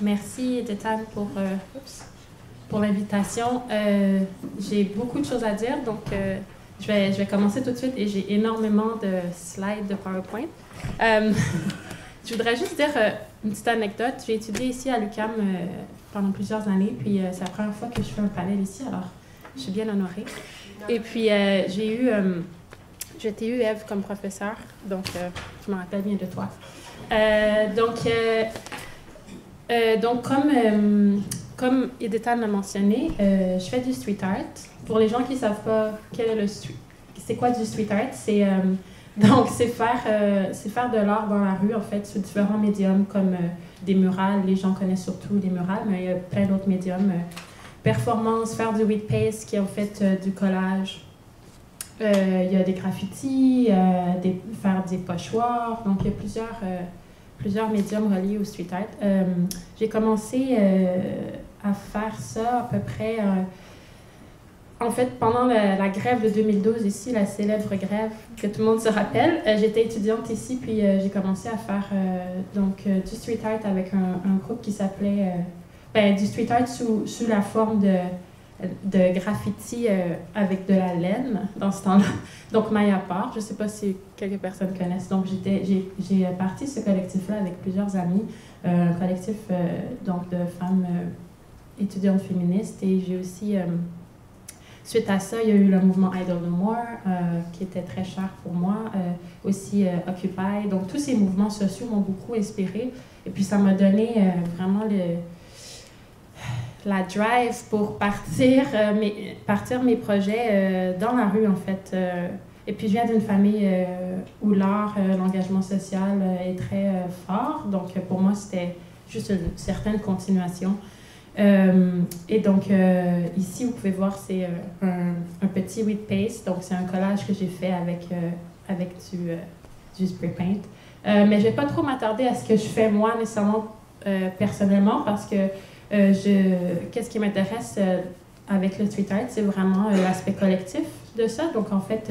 Merci, Détane, pour l'invitation. J'ai beaucoup de choses à dire, donc je vais commencer tout de suite et j'ai énormément de slides de PowerPoint. Je voudrais juste dire une petite anecdote. J'ai étudié ici à l'UQAM pendant plusieurs années, puis c'est la première fois que je fais un panel ici, alors je suis bien honorée. Et puis j'ai eu Eve comme professeure, donc je me rappelle bien de toi. Donc comme Edithan l'a mentionné, je fais du street art. Pour les gens qui ne savent pas c'est quoi du street art, c'est faire de l'art dans la rue, en fait, sous différents médiums comme des murales. Les gens connaissent surtout les murales, mais il y a plein d'autres médiums. Performance, faire du wheat paste, qui est en fait du collage. Il y a des graffitis, faire des pochoirs. Donc, il y a plusieurs médiums reliés au street art. J'ai commencé à faire ça à peu près... en fait, pendant la grève de 2012 ici, la célèbre grève que tout le monde se rappelle, j'étais étudiante ici, puis j'ai commencé à faire du street art avec un groupe qui s'appelait... du street art sous la forme de graffiti avec de la laine dans ce temps-là. Donc, Maya Part, je ne sais pas si quelques personnes connaissent. Donc, j'ai parti ce collectif-là avec plusieurs amis, un collectif de femmes étudiantes féministes. Et j'ai aussi, suite à ça, il y a eu le mouvement Idle No More, qui était très cher pour moi, aussi Occupy. Donc, tous ces mouvements sociaux m'ont beaucoup inspirée. Et puis, ça m'a donné vraiment la drive pour partir mes projets dans la rue, en fait. Et puis, je viens d'une famille où l'art, l'engagement social est très fort. Donc, pour moi, c'était juste une certaine continuation. Et donc, ici, vous pouvez voir, c'est un petit wheat paste. Donc, c'est un collage que j'ai fait avec du spray paint. Mais je ne vais pas trop m'attarder à ce que je fais, moi, nécessairement, personnellement, parce que qu'est-ce qui m'intéresse avec le street art, c'est vraiment l'aspect collectif de ça. Donc, en fait,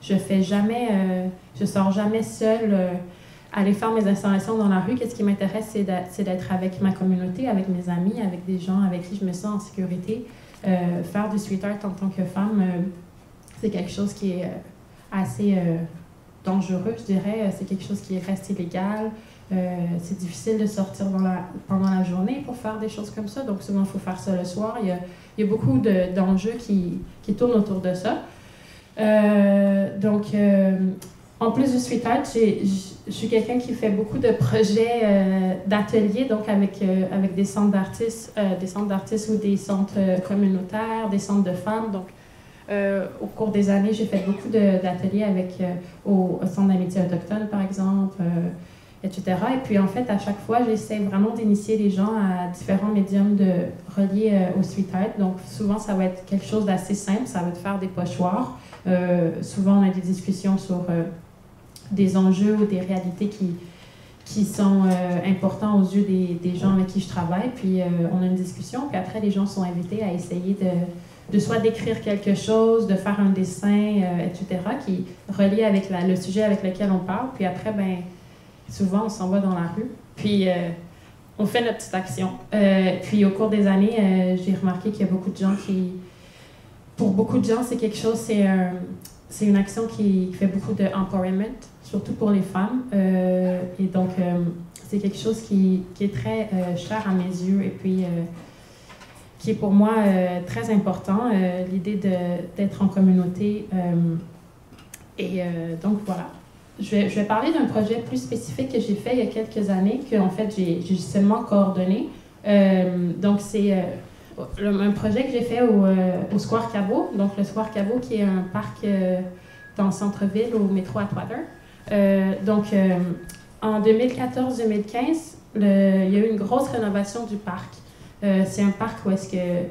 je sors jamais seule aller faire mes installations dans la rue. Qu'est-ce qui m'intéresse, c'est d'être avec ma communauté, avec mes amis, avec des gens avec qui je me sens en sécurité. Faire du street art en tant que femme, c'est quelque chose qui est assez dangereux, je dirais. C'est quelque chose qui reste illégal. C'est difficile de sortir pendant la journée pour faire des choses comme ça. Donc, souvent, il faut faire ça le soir. Il y a beaucoup d'enjeux qui tournent autour de ça. En plus du street art, je suis quelqu'un qui fait beaucoup de projets d'ateliers, donc avec des centres d'artistes ou des centres communautaires, des centres de femmes. Donc, au cours des années, j'ai fait beaucoup d'ateliers au Centre d'amitié autochtone, par exemple, etc. Et puis, en fait, à chaque fois, j'essaie vraiment d'initier les gens à différents médiums reliés au street art. Donc, souvent, ça va être quelque chose d'assez simple. Ça va être faire des pochoirs. Souvent, on a des discussions sur des enjeux ou des réalités qui sont importants aux yeux des gens avec qui je travaille. Puis, on a une discussion. Puis après, les gens sont invités à essayer de soit d'écrire quelque chose, de faire un dessin, etc., qui est relié avec le sujet avec lequel on parle. Puis après, souvent, on s'en va dans la rue, puis on fait notre petite action. Puis au cours des années, j'ai remarqué qu'il y a beaucoup de gens pour beaucoup de gens, c'est quelque chose, c'est une action qui fait beaucoup de empowerment, surtout pour les femmes. Et donc, c'est quelque chose qui est très cher à mes yeux, et puis qui est pour moi très important, l'idée d'être en communauté. Donc, voilà. Je vais parler d'un projet plus spécifique que j'ai fait il y a quelques années, que en fait j'ai seulement coordonné. Donc c'est un projet que j'ai fait au Square Cabot. Donc le Square Cabot qui est un parc dans le centre-ville au métro Atwater. En 2014-2015, il y a eu une grosse rénovation du parc. C'est un parc où est-ce que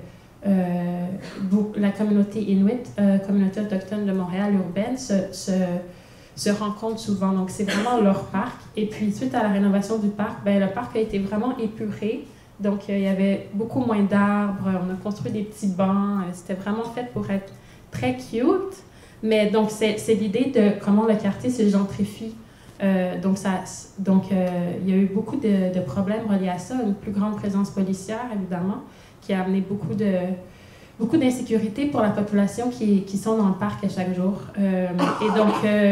la communauté Inuit, communauté autochtone de Montréal urbaine, se rencontrent souvent. Donc, c'est vraiment leur parc. Et puis, suite à la rénovation du parc, le parc a été vraiment épuré. Donc, il y avait beaucoup moins d'arbres. On a construit des petits bancs. C'était vraiment fait pour être très cute. Mais donc, c'est l'idée de comment le quartier se gentrifie Il y a eu beaucoup de problèmes reliés à ça, une plus grande présence policière, évidemment, qui a amené beaucoup d'insécurité pour la population qui sont dans le parc à chaque jour.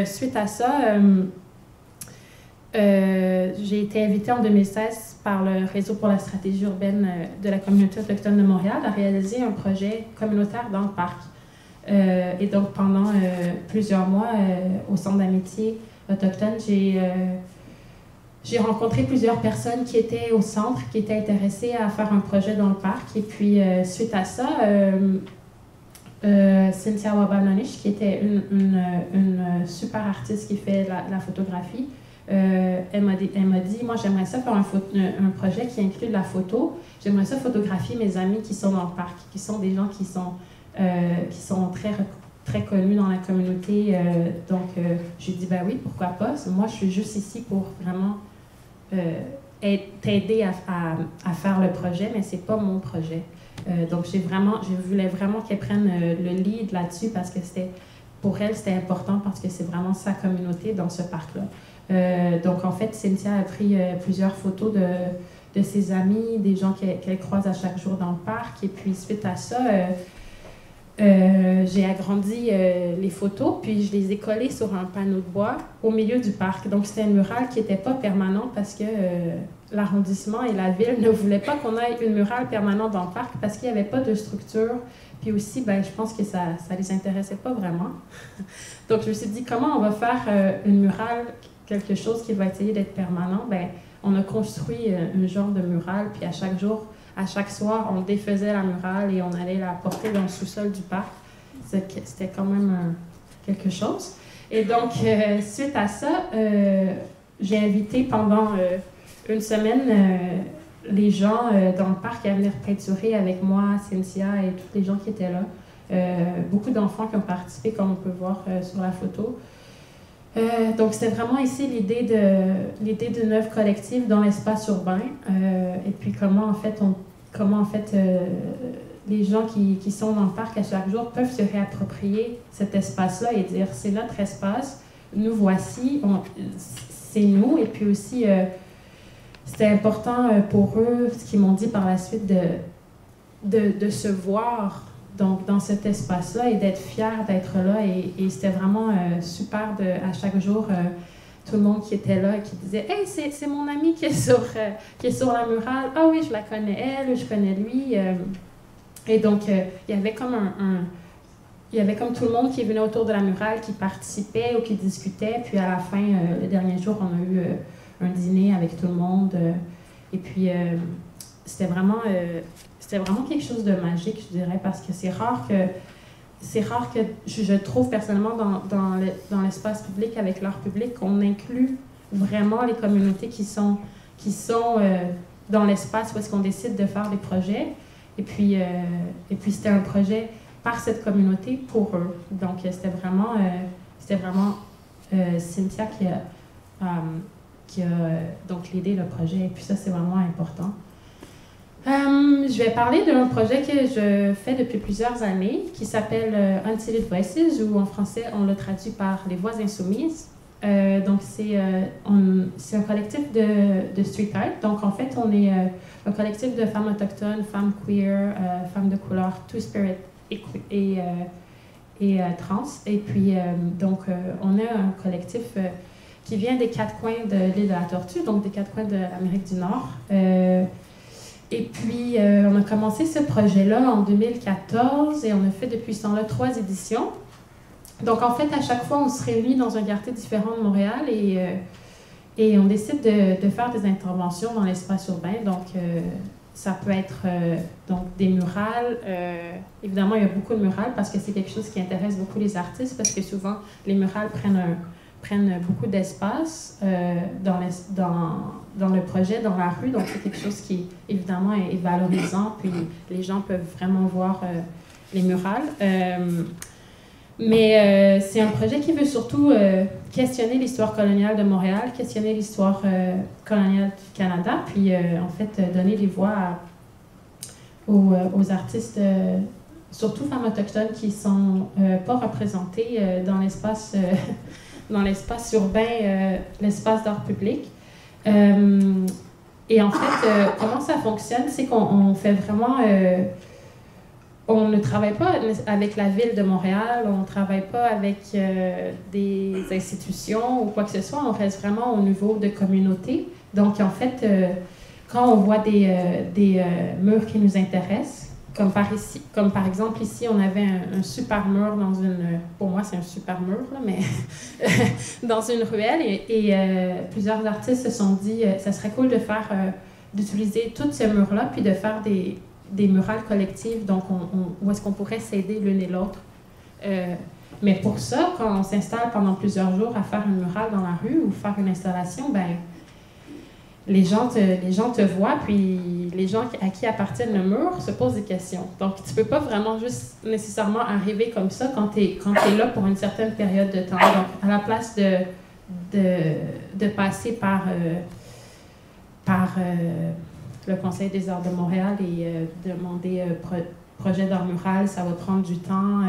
Suite à ça, j'ai été invitée en 2016 par le Réseau pour la stratégie urbaine de la communauté autochtone de Montréal à réaliser un projet communautaire dans le parc. Et donc, pendant plusieurs mois, au Centre d'amitié autochtone, j'ai rencontré plusieurs personnes qui étaient au centre, qui étaient intéressées à faire un projet dans le parc. Et puis, suite à ça, Cynthia Wabanonish, qui était une super artiste qui fait la photographie, elle m'a dit, moi j'aimerais ça faire un projet qui inclut de la photo. J'aimerais ça photographier mes amis qui sont dans le parc, qui sont des gens qui sont très connus dans la communauté. J'ai dit, ben oui, pourquoi pas. Moi, je suis juste ici pour vraiment t'aider à faire le projet, mais c'est pas mon projet. Je voulais vraiment qu'elle prenne le lead là-dessus parce que pour elle, c'était important parce que c'est vraiment sa communauté dans ce parc-là. En fait, Cynthia a pris plusieurs photos de ses amis, des gens qu'elle croise à chaque jour dans le parc. Et puis, suite à ça, j'ai agrandi les photos, puis je les ai collées sur un panneau de bois au milieu du parc. Donc, c'était un mural qui n'était pas permanent parce que l'arrondissement et la ville ne voulaient pas qu'on ait une murale permanente dans le parc parce qu'il n'y avait pas de structure. Puis aussi, je pense que ça les intéressait pas vraiment. Donc, je me suis dit, comment on va faire une murale, quelque chose qui va essayer d'être permanent? On a construit un genre de murale, puis à chaque soir, on défaisait la murale et on allait la porter dans le sous-sol du parc. C'était quand même quelque chose. Et donc, suite à ça, j'ai invité pendant une semaine les gens dans le parc à venir peinturer avec moi, Cynthia et tous les gens qui étaient là. Beaucoup d'enfants qui ont participé, comme on peut voir sur la photo. Donc, c'était vraiment ici l'idée d'une œuvre collective dans l'espace urbain. Et puis, comment en fait les gens qui sont dans le parc à chaque jour peuvent se réapproprier cet espace-là et dire c'est notre espace, nous voici, c'est nous. Et puis aussi, c'était important pour eux, ce qu'ils m'ont dit par la suite, de se voir donc, dans cet espace-là et d'être fiers d'être là. Et c'était vraiment super à chaque jour, tout le monde qui était là et qui disait « Hey, c'est mon ami qui est sur la murale. Ah oui, je la connais elle, je connais lui. » Et donc, il y avait comme tout le monde qui venait autour de la murale, qui participait ou qui discutait. Puis à la fin, le dernier jour, on a eu un dîner avec tout le monde. Et puis, c'était vraiment quelque chose de magique, je dirais, parce que c'est rare que je trouve personnellement dans l'espace public, avec l'art public, qu'on inclut vraiment les communautés qui sont dans l'espace où est-ce qu'on décide de faire des projets. Et puis c'était un projet par cette communauté pour eux. Donc, c'était vraiment Cynthia qui a donc l'idée, le projet. Et puis ça, c'est vraiment important. Je vais parler d'un projet que je fais depuis plusieurs années qui s'appelle Untitled Voices, ou en français, on le traduit par Les Voix Insoumises. Donc, c'est un collectif de street art. Donc, en fait, on est un collectif de femmes autochtones, femmes queer, femmes de couleur, two-spirit et trans. Et puis, on a un collectif qui vient des quatre coins de l'île de la Tortue, donc des quatre coins de l'Amérique du Nord. Et puis, on a commencé ce projet-là en 2014 et on a fait depuis ce temps-là 3 éditions. Donc, en fait, à chaque fois, on se réunit dans un quartier différent de Montréal et on décide de faire des interventions dans l'espace urbain. Donc, ça peut être donc des murales. Évidemment, il y a beaucoup de murales parce que c'est quelque chose qui intéresse beaucoup les artistes, parce que souvent, les murales prennent beaucoup d'espace dans le projet, dans la rue. Donc, c'est quelque chose qui, évidemment, est valorisant. Puis, les gens peuvent vraiment voir les murales. Mais c'est un projet qui veut surtout questionner l'histoire coloniale de Montréal, questionner l'histoire coloniale du Canada, puis en fait donner des voix aux artistes, surtout femmes autochtones, qui ne sont pas représentées dans dans l'espace urbain, l'espace d'art public. Et en fait, comment ça fonctionne, c'est qu'on fait vraiment... on ne travaille pas avec la ville de Montréal, on ne travaille pas avec des institutions ou quoi que ce soit, on reste vraiment au niveau de communauté. Donc, en fait, quand on voit des murs qui nous intéressent, comme par exemple ici, on avait un super mur dans une... Pour moi, c'est un super mur, là, mais dans une ruelle. Et plusieurs artistes se sont dit, ça serait cool de faire, d'utiliser tous ces murs-là, puis de faire des murales collectives, donc où est-ce qu'on pourrait s'aider l'une et l'autre. Mais pour ça, quand on s'installe pendant plusieurs jours à faire une murale dans la rue ou faire une installation, ben les gens te voient, puis les gens à qui appartiennent le mur se posent des questions. Donc, tu peux pas vraiment juste nécessairement arriver comme ça quand tu es là pour une certaine période de temps. Donc, à la place de passer par le Conseil des arts de Montréal et demander projet d'art mural, ça va prendre du temps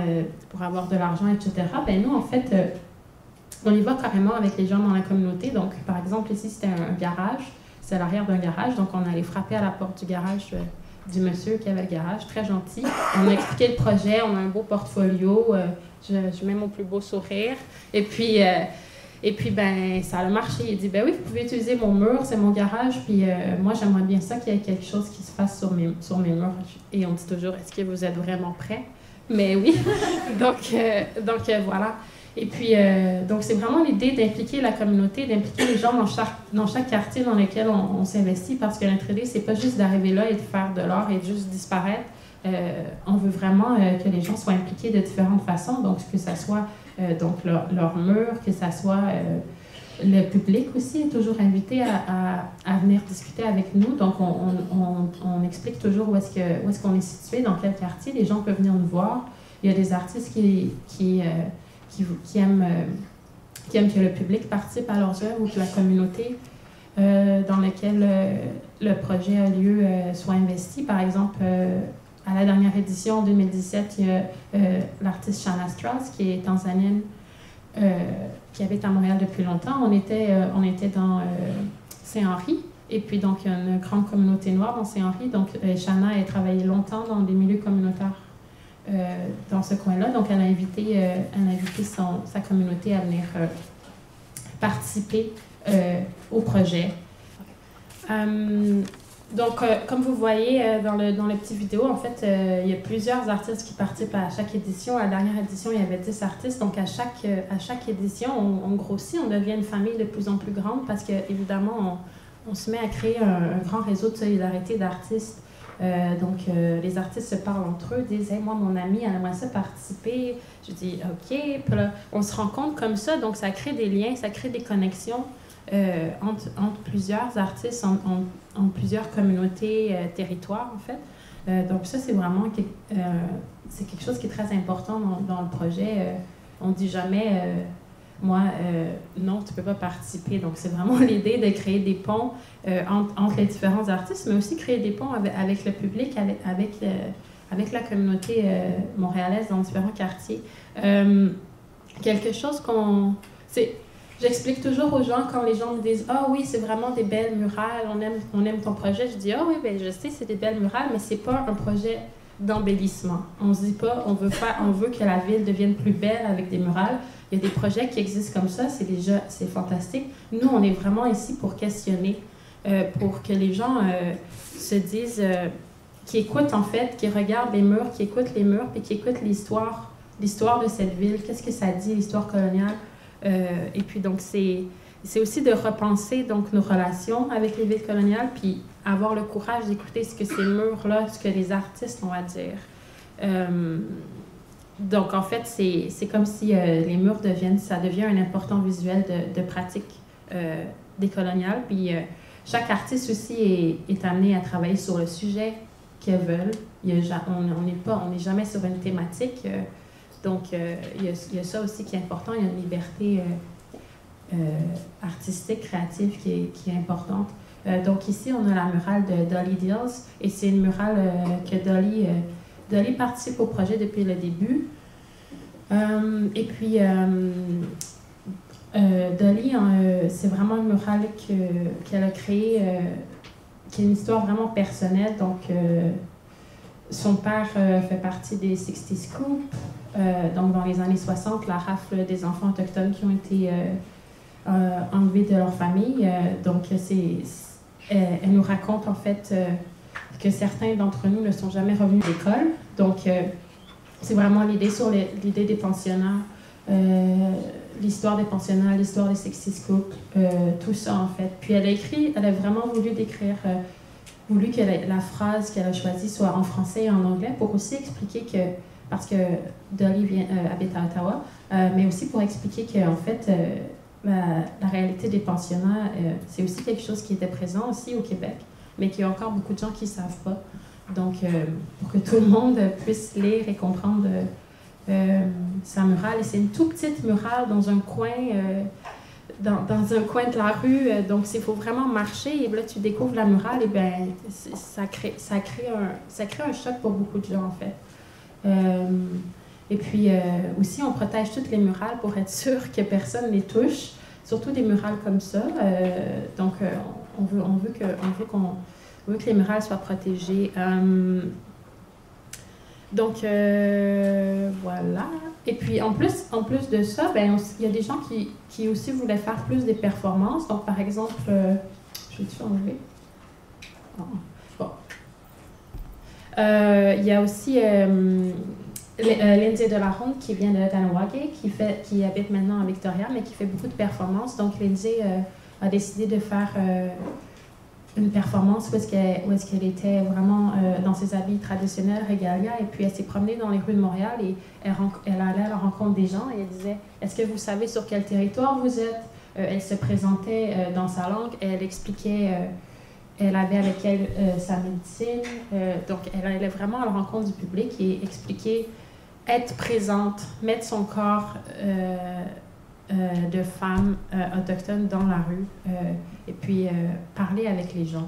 pour avoir de l'argent, etc. Ben nous, en fait, on y va carrément avec les gens dans la communauté. Donc, par exemple, ici, c'était un garage. C'est à l'arrière d'un garage. Donc, on allait frapper à la porte du garage du monsieur qui avait le garage. Très gentil. On a expliqué le projet. On a un beau portfolio. Je mets mon plus beau sourire. Et puis, ben, ça a marché. Il dit, ben oui, vous pouvez utiliser mon mur, c'est mon garage. Puis, moi, j'aimerais bien ça qu'il y ait quelque chose qui se fasse sur mes murs. Et on dit toujours, est-ce que vous êtes vraiment prêts? Mais oui. donc voilà. Et puis, donc, c'est vraiment l'idée d'impliquer la communauté, d'impliquer les gens dans chaque quartier dans lequel on s'investit, parce que notre idée, c'est pas juste d'arriver là et de faire de l'art et de juste disparaître. On veut vraiment que les gens soient impliqués de différentes façons, donc que ça soit donc leur mur, que ça soit le public aussi est toujours invité à venir discuter avec nous. Donc, on explique toujours où est-ce qu'on est situé, dans quel quartier. Les gens peuvent venir nous voir. Il y a des artistes qui aiment que le public participe à leurs œuvres ou que la communauté dans laquelle le projet a lieu soit investie. Par exemple, à la dernière édition, en 2017, il y a l'artiste Shanna Strauss, qui est tanzanienne, qui habite à Montréal depuis longtemps. On était dans Saint-Henri, et puis donc il y a une grande communauté noire dans Saint-Henri. Donc Shanna a travaillé longtemps dans des milieux communautaires dans ce coin-là. Donc, elle a invité sa communauté à venir participer au projet. Donc, comme vous voyez dans le petit vidéo, en fait, il y a plusieurs artistes qui participent à chaque édition. À la dernière édition, il y avait 10 artistes. Donc, à chaque édition, on grossit, on devient une famille de plus en plus grande parce qu'évidemment, on se met à créer un grand réseau de solidarité d'artistes. Donc, les artistes se parlent entre eux, disent « Hey, moi, mon ami, elle aimerait ça participer. » Je dis « OK. » Puis là, on se rencontre comme ça. Donc, ça crée des liens, ça crée des connexions entre plusieurs artistes, entre plusieurs communautés, territoires, en fait. Donc, ça, c'est vraiment c'est quelque chose qui est très important dans le projet. On ne dit jamais moi, non, tu ne peux pas participer. Donc, c'est vraiment l'idée de créer des ponts entre les différents artistes, mais aussi créer des ponts avec le public, avec la communauté montréalaise dans différents quartiers. Quelque chose j'explique toujours aux gens quand les gens me disent « Ah oui, c'est vraiment des belles murales, on aime ton projet. » Je dis « Ah oui, ben, je sais, c'est des belles murales, mais ce n'est pas un projet d'embellissement. On ne se dit pas on veut que la ville devienne plus belle avec des murales. » Il y a des projets qui existent comme ça, c'est fantastique. Nous, on est vraiment ici pour questionner, pour que les gens se disent, qui écoutent en fait, qui regardent les murs, qui écoutent les murs, puis qui écoutent l'histoire de cette ville, qu'est-ce que ça dit, l'histoire coloniale. Et puis donc, c'est aussi de repenser donc, nos relations avec les villes coloniales, puis avoir le courage d'écouter ce que ces murs-là, ce que les artistes ont à dire. Donc, en fait, c'est comme si les murs ça devient un important visuel de pratique décoloniale. Puis, chaque artiste aussi est amené à travailler sur le sujet qu'ils veulent. On n'est jamais sur une thématique. Donc, il y a ça aussi qui est important. Il y a une liberté artistique, créative qui est importante. Donc, ici, on a la murale de Dolly Deals. Et c'est une murale que Dolly participe au projet depuis le début. Et puis, Dolly, c'est vraiment un mural qu'elle a créé, qui est une histoire vraiment personnelle. Donc, son père fait partie des 60 Scoop. Donc, dans les années 60, la rafle des enfants autochtones qui ont été enlevés de leur famille. Donc, elle nous raconte en fait que certains d'entre nous ne sont jamais revenus d'école. Donc, c'est vraiment l'idée des pensionnats, l'histoire des pensionnats, l'histoire des 60 Scoop, tout ça en fait. Puis elle a vraiment voulu voulu que la phrase qu'elle a choisie soit en français et en anglais pour aussi expliquer que, parce que Dolly habite à Ottawa, mais aussi pour expliquer que en fait, la réalité des pensionnats, c'est aussi quelque chose qui était présent aussi au Québec, mais qu'il y a encore beaucoup de gens qui ne savent pas. Donc, pour que tout le monde puisse lire et comprendre sa murale. Et c'est une toute petite murale dans un coin, dans un coin de la rue. Donc, il faut vraiment marcher. Et là, tu découvres la murale. Et bien, ça crée un choc pour beaucoup de gens, en fait. Et puis, aussi, on protège toutes les murales pour être sûr que personne ne les touche. Surtout des murales comme ça. Donc, on veut que les murales soient protégées. Donc, voilà. Et puis, en plus de ça, ben, il y a des gens qui aussi voulaient faire plus des performances. Donc, par exemple, je vais-tu enlever? Bon. Il y a aussi Lindsay Delaronde qui vient de Kanawake, qui habite maintenant à Victoria, mais qui fait beaucoup de performances. Donc, Lindsay a décidé de faire une performance où est-ce qu'elle était vraiment dans ses habits traditionnels, regalia, et puis elle s'est promenée dans les rues de Montréal et elle allait à la rencontre des gens et elle disait « Est-ce que vous savez sur quel territoire vous êtes? » Elle se présentait dans sa langue, elle expliquait, elle avait avec elle sa médecine, donc elle allait vraiment à la rencontre du public et expliquer, être présente, mettre son corps de femmes autochtones dans la rue et puis parler avec les gens.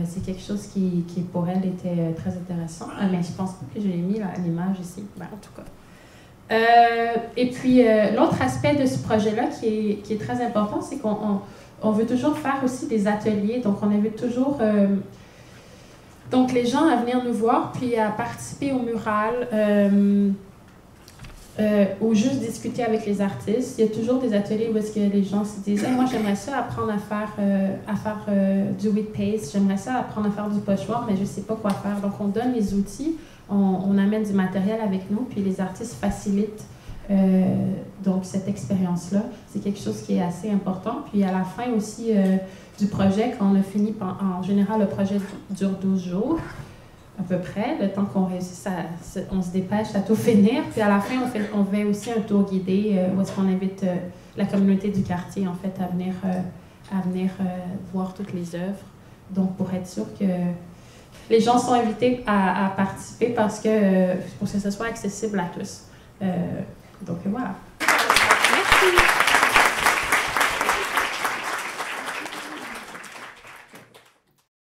C'est quelque chose qui pour elle était très intéressant. Mais je pense pas que je l'ai mis à l'image ici, ben, en tout cas. Et puis l'autre aspect de ce projet-là qui est très important, c'est qu'on veut toujours faire aussi des ateliers. Donc on invite toujours donc les gens à venir nous voir puis à participer au mural. Ou juste discuter avec les artistes. Il y a toujours des ateliers où est-ce que les gens se disent hey, « Moi, j'aimerais ça apprendre à faire du wheat paste, j'aimerais ça apprendre à faire du pochoir, mais je ne sais pas quoi faire. » Donc, on donne les outils, on amène du matériel avec nous, puis les artistes facilitent donc cette expérience-là. C'est quelque chose qui est assez important. Puis à la fin aussi du projet, quand on a fini, en général, le projet dure 12 jours. À peu près, le temps qu'on réussisse on se dépêche à tout finir. Puis à la fin, on fait aussi un tour guidé où est-ce qu'on invite la communauté du quartier, en fait, à venir voir toutes les œuvres. Donc, pour être sûr que les gens sont invités à participer pour que ce soit accessible à tous. Donc, voilà. Merci.